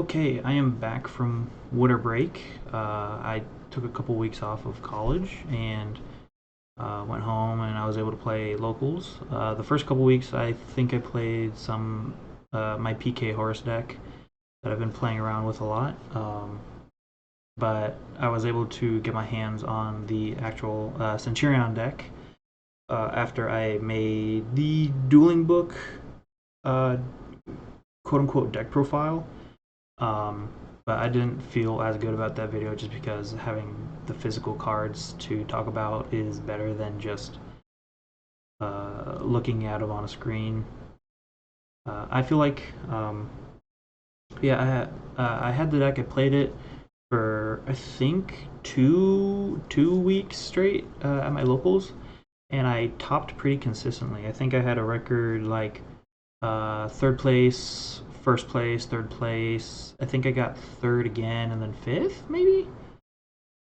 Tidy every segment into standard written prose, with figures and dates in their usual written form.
Okay, I am back from winter break. I took a couple weeks off of college and went home, and I was able to play locals. The first couple weeks, I think I played some my PK Horus deck that I've been playing around with a lot. But I was able to get my hands on the actual Centurion deck after I made the dueling book uh, quote unquote deck profile. Um, but I didn't feel as good about that video just because having the physical cards to talk about is better than just looking at them on a screen. I feel like, yeah, I had the deck. I played it for I think two weeks straight at my locals, and I topped pretty consistently. I think I had a record like third place, first place, third place. I think I got third again, and then fifth, maybe.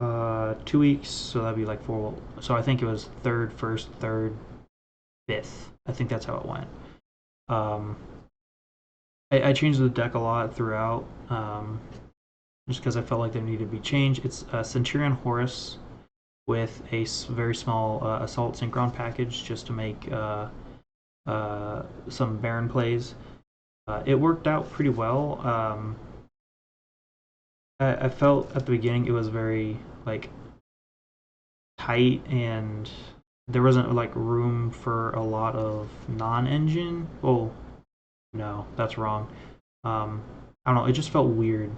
2 weeks, so that'd be like four. So I think it was third, first, third, fifth. I think that's how it went. Um, I changed the deck a lot throughout, just because I felt like there needed to be change. It's a Centur-Ion Horus with a very small assault synchron package just to make some Baron plays. It worked out pretty well. I felt at the beginning it was very like tight, and there wasn't like room for a lot of non-engine. Oh no, that's wrong. Um, I don't know. It just felt weird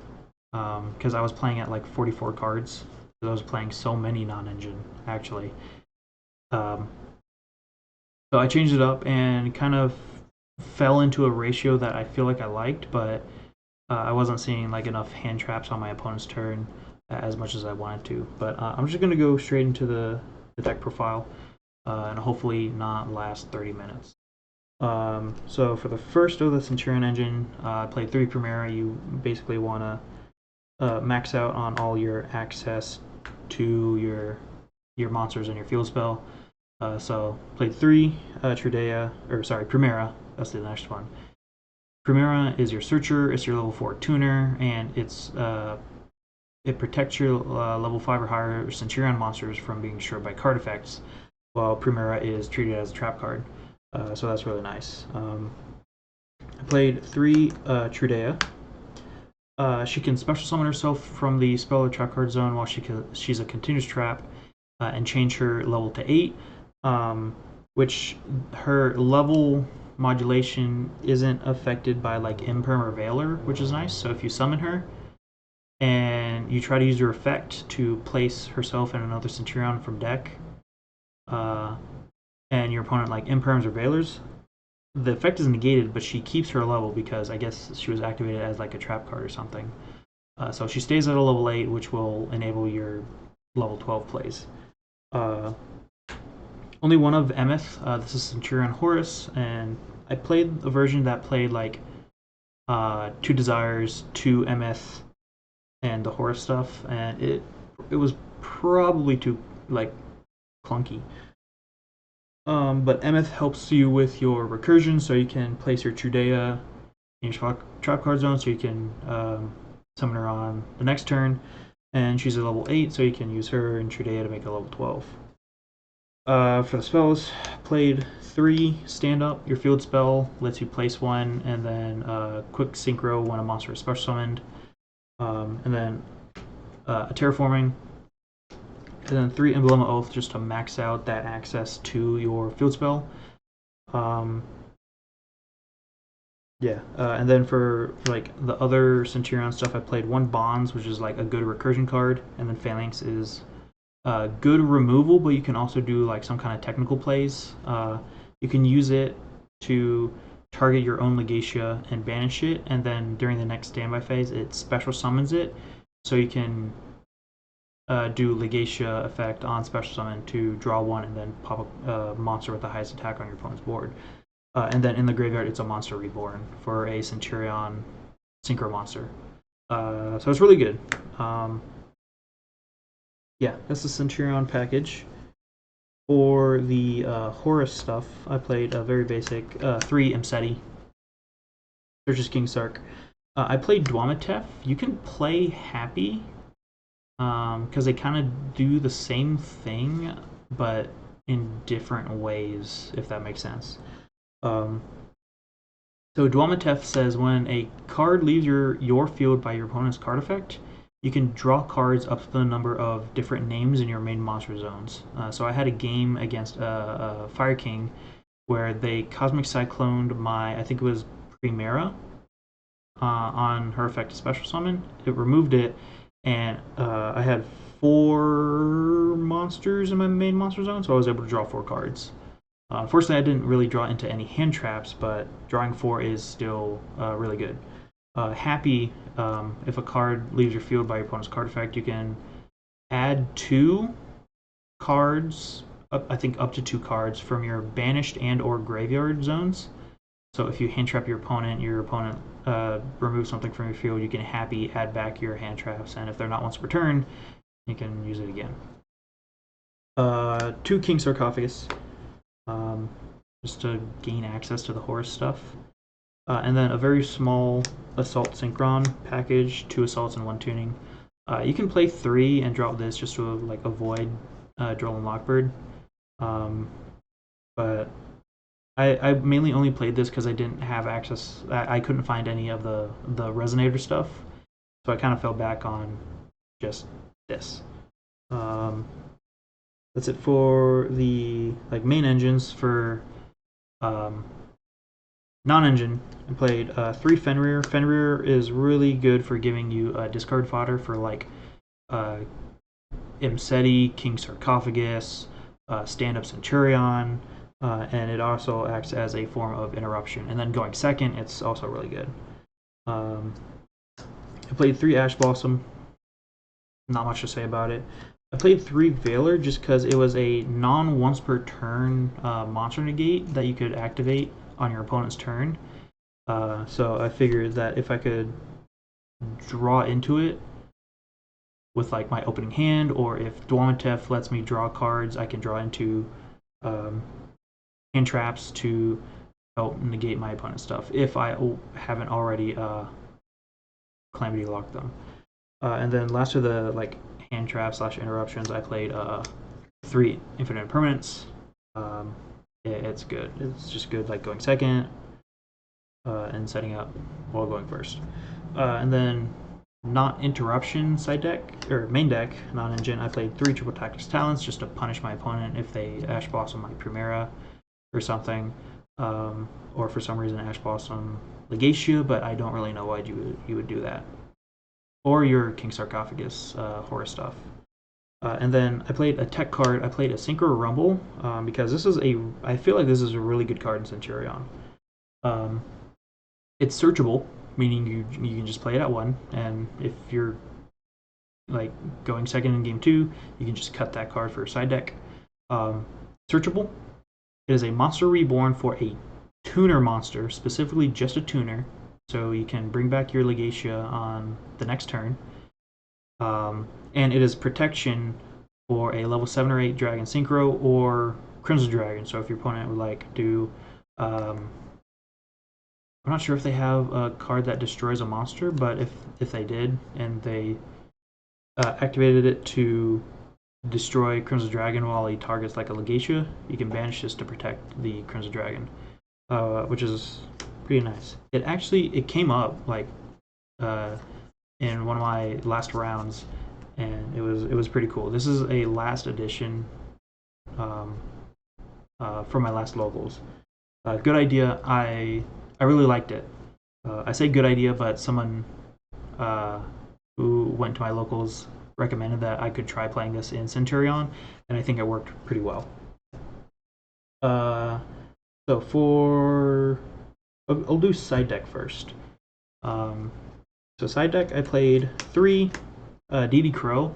because I was playing at like 44 cards. I was playing so many non-engine actually. Um, so I changed it up and kind of fell into a ratio that I feel like I liked, but I wasn't seeing like enough hand traps on my opponent's turn as much as I wanted to. But I'm just gonna go straight into the deck profile and hopefully not last 30 minutes. So for the first of the Centurion engine, I played 3 Primera. You basically want to max out on all your access to your monsters and your field spell. So played 3 Primera. That's the next one. Primera is your searcher. It's your level 4 tuner, and it protects your level 5 or higher Centurion monsters from being destroyed by card effects, while Primera is treated as a trap card. So that's really nice. I played 3 Trudea. She can special summon herself from the spell or trap card zone while she's a continuous trap, and change her level to 8, which her level modulation isn't affected by like Imperm or Veiler, which is nice. So if you summon her and you try to use your effect to place herself in another Centurion from deck, uh, and your opponent like Imperms or Veilers, the effect is negated, but she keeps her level because I guess she was activated as like a trap card or something. So she stays at a level 8, which will enable your level 12 plays. Only one of Emeth. This is Centur-Ion Horus, and I played a version that played like 2 Desires, 2 Emeth, and the Horus stuff, and it was probably too like clunky. But Emeth helps you with your recursion, so you can place your Trudea in your trap card zone, so you can summon her on the next turn, and she's a level 8, so you can use her and Trudea to make a level 12. For the spells, played 3 stand up. Your field spell lets you place one, and then quick synchro when a monster is special summoned, and then a terraforming, and then 3 Emblem of Oath just to max out that access to your field spell. Yeah, and then for like the other Centurion stuff, I played 1 Bonds, which is like a good recursion card, and then Phalanx is good removal, but you can also do like some kind of technical plays. You can use it to target your own Legacia and banish it, and then during the next standby phase, it special summons it, so you can do Legacia effect on special summon to draw 1 and then pop a monster with the highest attack on your opponent's board. And then in the graveyard, it's a monster reborn for a Centurion synchro monster. So it's really good. Yeah, that's the Centurion package. For the Horus stuff, I played a very basic 3 Imseti. Searches King Sark. I played Dwamatef. You can play Happy because they kind of do the same thing, but in different ways, if that makes sense. Um, so Dwamatef says when a card leaves your field by your opponent's card effect, you can draw cards up to the number of different names in your main monster zones. So I had a game against a Fire King where they Cosmic Cycloned my, I think it was Primera, on her effective special summon. It removed it, and I had 4 monsters in my main monster zone, so I was able to draw 4 cards. Unfortunately, I didn't really draw into any hand traps, but drawing 4 is still really good. Happy, if a card leaves your field by your opponent's card effect, you can add 2 cards, I think up to 2 cards, from your banished and or graveyard zones. So if you hand trap your opponent removes something from your field, you can happy add back your hand traps, and if they're not once per turn, you can use it again. 2 King Sarcophagus, just to gain access to the Horus stuff. And then a very small Assault Synchron package, 2 assaults and 1 tuning. You can play 3 and drop this just to like avoid Droll and Lockbird. But I mainly only played this because I didn't have access. I couldn't find any of the Resonator stuff, so I kind of fell back on just this. That's it for the main engines. For non-engine, I played 3 Fenrir. Fenrir is really good for giving you discard fodder for like Imseti, King Sarcophagus, stand-up Centurion, and it also acts as a form of interruption. And then going second, it's also really good. I played 3 Ash Blossom. Not much to say about it. I played 3 Veiler just because it was a non-once per turn monster negate that you could activate on your opponent's turn. So I figured that if I could draw into it with like my opening hand, or if Dwamatef lets me draw cards, I can draw into hand traps to help negate my opponent's stuff if I haven't already Calamity locked them. And then last of the hand trap / interruptions, I played 3 Infinite Impermanence. It's good. It's just good going second and setting up while going first. And then not interruption side deck or main deck, non-engine, I played 3 Triple Tactics Talents just to punish my opponent if they Ash Blossom my Primera or something, or for some reason Ash Blossom Legacia, but I don't really know why you would do that. Or your King Sarcophagus Horus stuff. And then I played a tech card. I played a Synchro Rumble because I feel like this is a really good card in Centurion. It's searchable, meaning you can just play it at 1, and if you're going second in game 2, you can just cut that card for your side deck. Searchable. It is a monster reborn for a tuner monster, specifically just a tuner, so you can bring back your Legacia on the next turn. And it is protection for a level 7 or 8 Dragon Synchro or Crimson Dragon. So if your opponent would do I'm not sure if they have a card that destroys a monster, but if they did and they activated it to destroy Crimson Dragon while he targets a Legacia, you can banish this to protect the Crimson Dragon, which is pretty nice. It came up in one of my last rounds, and it was pretty cool. This is a last edition from my last locals. Good idea. I really liked it. I say good idea, but someone who went to my locals recommended that I could try playing this in Centurion, and I think it worked pretty well. So I'll do side deck first. So side deck, I played 3 DD Crow.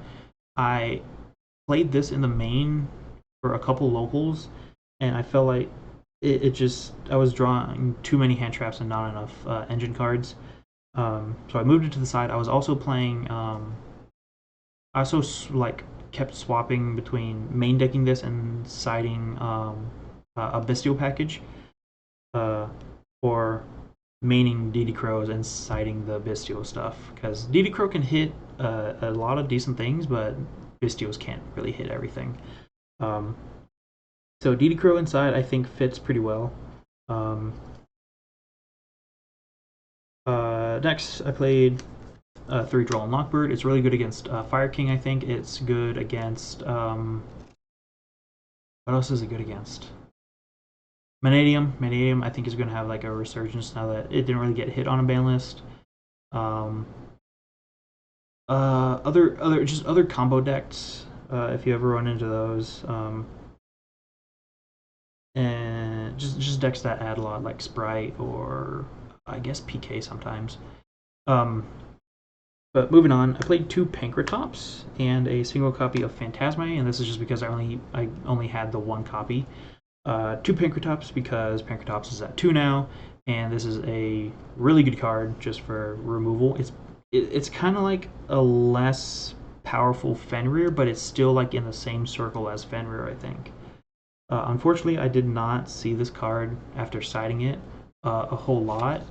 I played this in the main for a couple locals, and I felt like I was drawing too many hand traps and not enough engine cards. So I moved it to the side. I was also playing. I also kept swapping between main decking this and siding a Bestial package for maining DD Crows and siding the Bestial stuff, because DD Crow can hit a lot of decent things, but Bestials can't really hit everything. So DD Crow inside I think fits pretty well. Next I played 3 Droll and Lockbird. It's really good against Fire King, I think. It's good against what else is it good against? Vanadium. Vanadium I think is going to have like a resurgence now that it didn't really get hit on a ban list. Other combo decks, if you ever run into those, and just decks that add a lot, like Sprite or I guess PK sometimes. But moving on, I played 2 Pankratops and a single copy of Phantasme, and this is just because I only had the 1 copy. 2 Pankratops because Pankratops is at 2 now, and this is a really good card just for removal. It's kind of like a less powerful Fenrir, but it's still like in the same circle as Fenrir, I think. Unfortunately, I did not see this card after citing it a whole lot,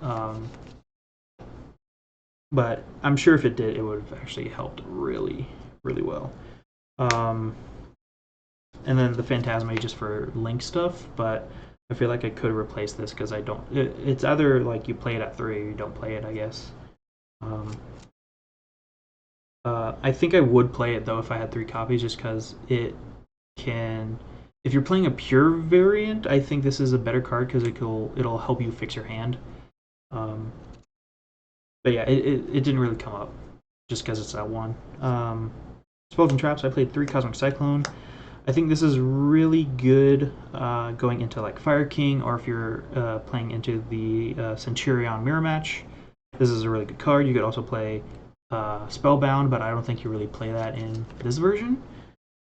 but I'm sure if it did, it would have actually helped really, really well. And then the Phantasme just for link stuff, but I feel like I could replace this because I don't. It's either like you play it at 3 or you don't play it, I guess. I think I would play it though if I had 3 copies, just because it can. If you're playing a pure variant, I think this is a better card because it'll help you fix your hand. But yeah, it didn't really come up just because it's that 1. Spells and Traps. I played 3 Cosmic Cyclone. I think this is really good going into like Fire King, or if you're playing into the Centurion Mirror Match. This is a really good card. You could also play Spellbound, but I don't think you really play that in this version.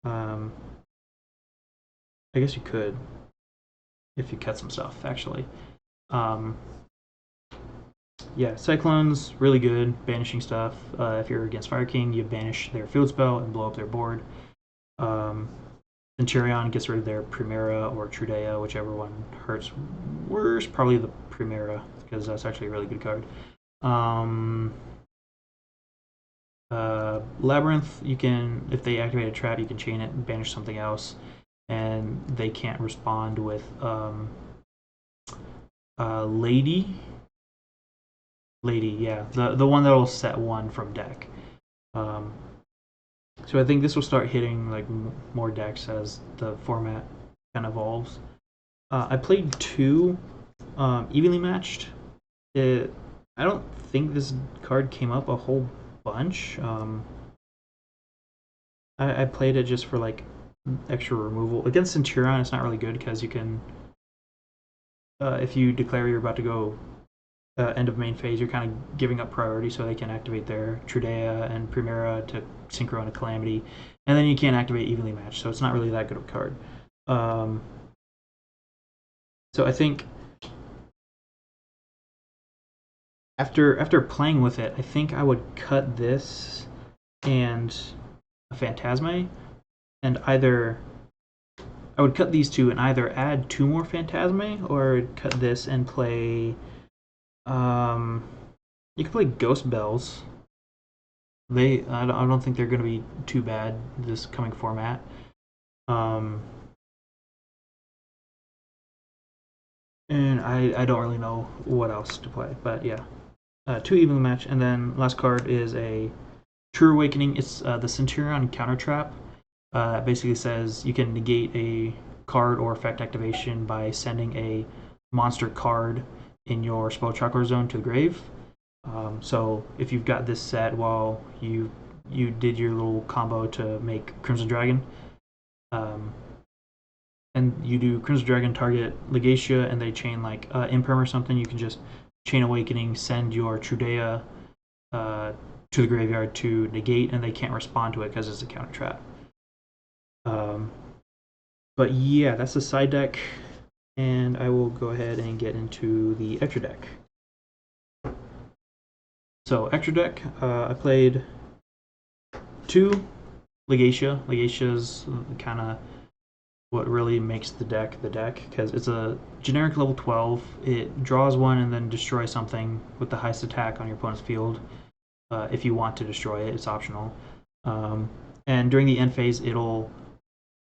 I guess you could if you cut some stuff, actually. Yeah, Cyclone's really good, banishing stuff. If you're against Fire King, you banish their field spell and blow up their board. Centurion gets rid of their Primera or Trudea, whichever one hurts worse. Probably the Primera, because that's actually a really good card. Labyrinth, you can, if they activate a trap, you can chain it and banish something else, and they can't respond with Lady, yeah, the one that'll set 1 from deck. So I think this will start hitting like more decks as the format kind of evolves. I played 2 evenly matched. I don't think this card came up a whole bunch. I played it just for like extra removal. Against Centurion, it's not really good because you can, if you declare you're about to go end of main phase, you're kind of giving up priority so they can activate their Trudea and Primera to synchro into Calamity, and then you can't activate evenly matched, so it's not really that good of a card. So I think after playing with it, I think I would cut this and a Phantasme, and either I would cut these 2 and either add 2 more Phantasme, or cut this and play. You can play Ghost Bells. I don't think they're going to be too bad this coming format. And I don't really know what else to play, but yeah, 2 evenly match, and then last card is a True Awakening. It's the Centurion Counter Trap. Basically says you can negate a card or effect activation by sending a monster card in your spell chakra zone to the grave. So if you've got this set while you did your little combo to make Crimson Dragon, and you do Crimson Dragon target Legacia and they chain like Imperm or something, you can just chain Awakening, send your Trudea to the graveyard to negate, and they can't respond to it because it's a counter trap. But yeah, that's the side deck, and I will go ahead and get into the extra deck. So extra deck, I played 2 Legacia. Legacia's kind of what really makes the deck, because it's a generic level 12. It draws one and then destroys something with the highest attack on your opponent's field. If you want to destroy it, it's optional. And during the end phase, it'll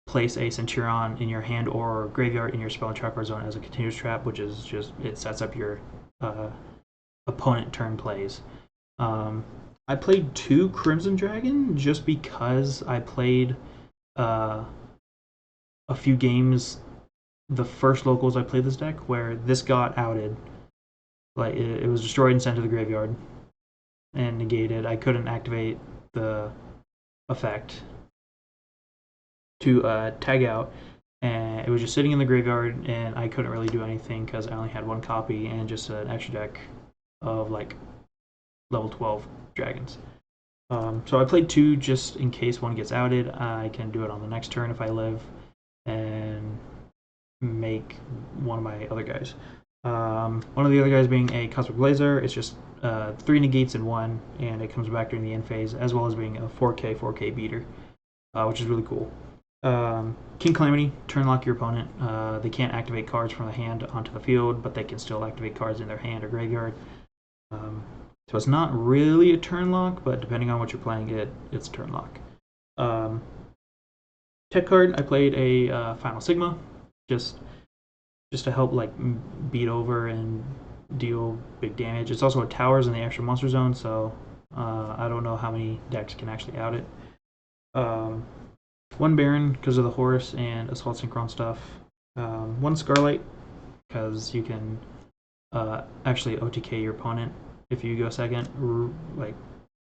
place a Centurion in your hand or graveyard in your spell and trap card zone as a continuous trap, which is just, it sets up your opponent turn plays. I played 2 Crimson Dragon just because I played a few games, the first locals I played this deck, where this got outed. Like, it was destroyed and sent to the graveyard and negated. I couldn't activate the effect to tag out, and it was just sitting in the graveyard, and I couldn't really do anything because I only had 1 copy and just an extra deck of like level 12 dragons. So I played 2 just in case one gets outed. I can do it on the next turn if I live and make one of my other guys. One of the other guys being a Cosmic Blazar. It's just 3 negates in 1, and it comes back during the end phase, as well as being a 4K beater, which is really cool. King Calamity, turn lock your opponent. They can't activate cards from the hand onto the field, but they can still activate cards in their hand or graveyard. So it's not really a turn lock, but depending on what you're playing, it's turn lock. Tech card, I played a Final Sigma, just to help like beat over and deal big damage. It's also a towers in the extra monster zone, so I don't know how many decks can actually out it. 1 Baron because of the Horus and Assault Synchron stuff. 1 Scarlight because you can actually OTK your opponent if you go second, like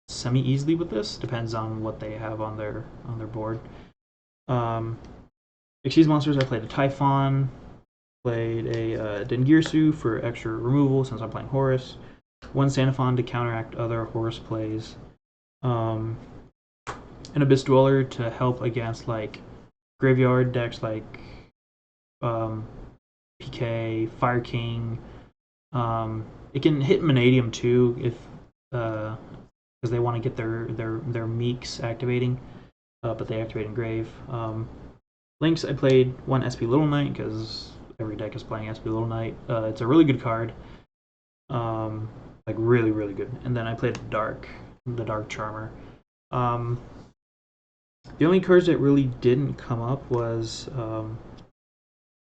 semi-easily with this. Depends on what they have on their board. Excuse monsters, I played a Typhon, played a Dengirsu for extra removal since I'm playing Horus, 1 Sanafon to counteract other Horus plays, an Abyss Dweller to help against like graveyard decks like PK, Fire King. It can hit Manadium too if because they want to get their Meeks activating, but they activate in Grave. Lynx, I played 1 SP Little Knight because every deck is playing SP Little Knight. It's a really good card, like really good. And then I played the Dark Charmer. The only cards that really didn't come up was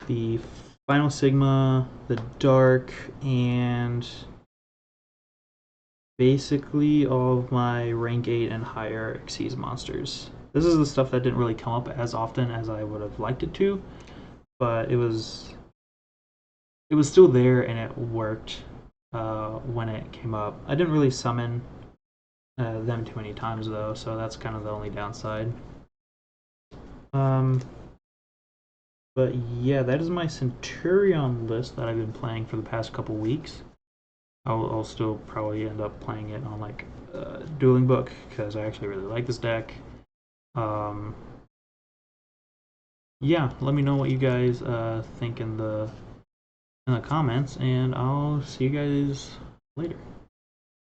the Final Sigma, the Dark, and basically all of my rank 8 and higher Xyz monsters. This is the stuff that didn't really come up as often as I would have liked it to, but it was still there and it worked when it came up. I didn't really summon them too many times though, so that's kind of the only downside. But yeah, that is my Centurion list that I've been playing for the past couple weeks. I'll still probably end up playing it on like Dueling Book because I actually really like this deck. Yeah, let me know what you guys think in the comments, and I'll see you guys later.